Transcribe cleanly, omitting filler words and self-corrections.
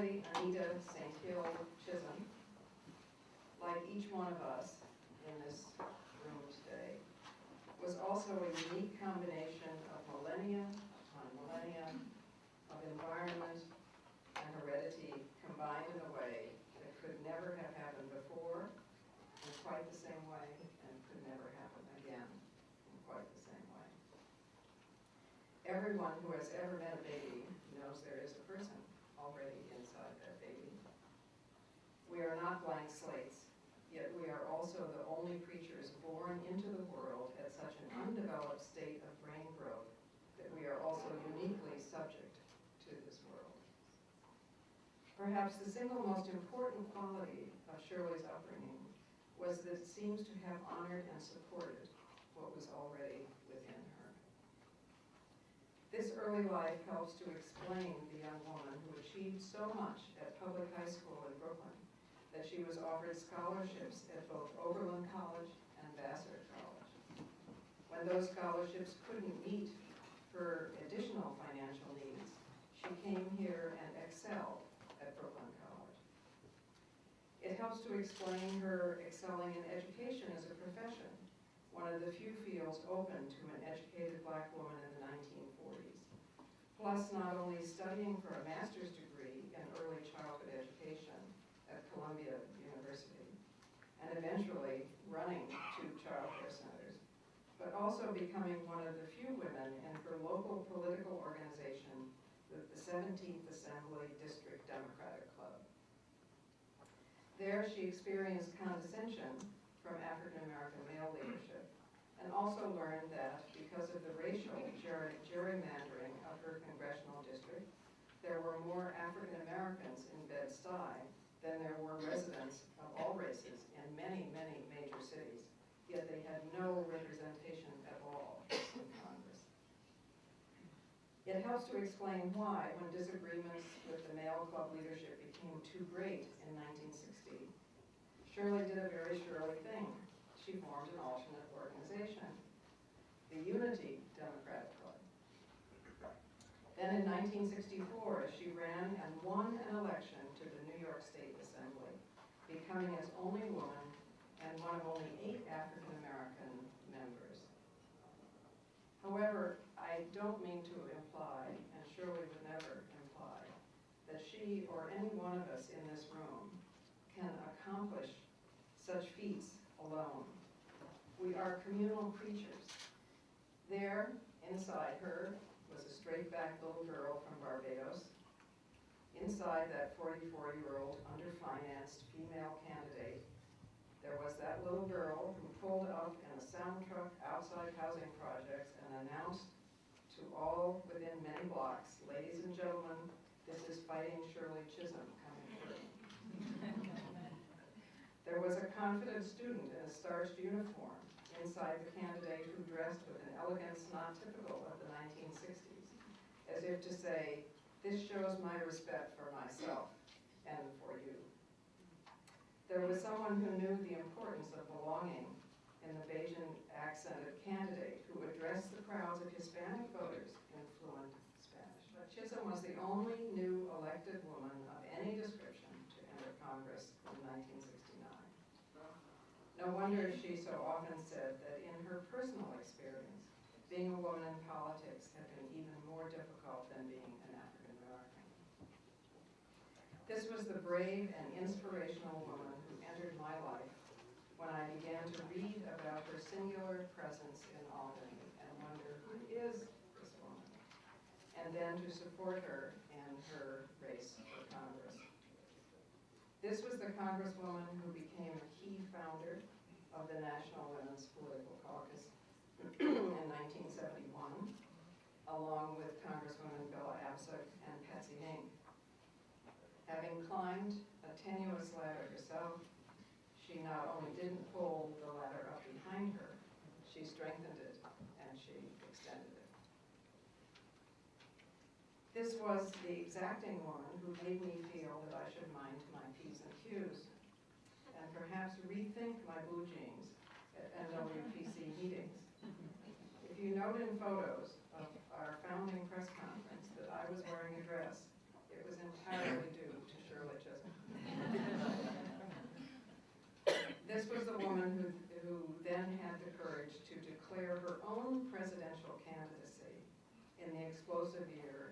Shirley Anita St. Hill Chisholm, like each one of us in this room today, was also a unique combination of millennia upon millennia, of environment and heredity combined in a way that could never have happened before in quite the same way and could never happen again in quite the same way. Everyone who has ever met a baby knows there is a person already inside that baby. We are not blank slates, yet we are also the only creatures born into the world at such an undeveloped state of brain growth that we are also uniquely subject to this world. Perhaps the single most important quality of Shirley's upbringing was that it seems to have honored and supported what was already within her. This early life helps to explain the young woman who achieved so much at public high school in Brooklyn that she was offered scholarships at both Oberlin College and Vassar College. When those scholarships couldn't meet her additional financial needs, she came here and excelled at Brooklyn College. It helps to explain her excelling in education as a profession, one of the few fields open to an educated black woman in the 1940s. Plus, not only studying for a master's degree in early childhood education at Columbia University, and eventually running 2 child care centers, but also becoming one of the few women in her local political organization, the 17th Assembly District Democratic Club. There she experienced condescension from African American male leadership, and also learned that because of the racial gerrymandering of her congressional district, there were more African Americans in Bed-Stuy than there were residents of all races in many, many major cities, yet they had no representation at all in Congress. It helps to explain why, when disagreements with the male club leadership became too great in 1960, Shirley did a very Shirley thing. She formed an alternate organization, the Unity Democratic Club. Then in 1964, she ran and won an election to the New York State Assembly, becoming its only woman and one of only 8 African American members. However, I don't mean to imply, and Shirley would never imply, that she or any one of us in this room can accomplish such feats alone. We are communal creatures. There, inside her, was a straight-backed little girl from Barbados. Inside that 44-year-old underfinanced female candidate, there was that little girl who pulled up in a sound truck outside housing projects and announced to all within many blocks, "Ladies and gentlemen, this is Fighting Shirley Chisholm coming through." There was a confident student in a starched uniform inside the candidate who dressed with an elegance not typical of the 1960s, as if to say, "This shows my respect for myself and for you." There was someone who knew the importance of belonging in the Bajan-accented candidate who addressed the crowds of Hispanic voters in fluent Spanish. But Chisholm was the only new elected woman of any description to enter Congress in 1969. No wonder she so often said that in her personal experience, being a woman in politics had been even more difficult than being an African American. This was the brave and inspirational woman who entered my life when I began to read about her singular presence in Albany and wonder, who is this woman? And then to support her in her race for Congress. This was the Congresswoman who became a key founder of the National Women's Political Caucus in 1971, along with Congresswomen Bella Abzug and Patsy Mink. Having climbed a tenuous ladder herself, she not only didn't pull the ladder up behind her, she strengthened it and she extended it. This was the exacting woman who made me feel that I should mind my P's and Q's and perhaps rethink my blue jeans at NWPC meetings. If you note in photos of our founding press conference that I was wearing a dress, it was entirely due to her own presidential candidacy in the explosive year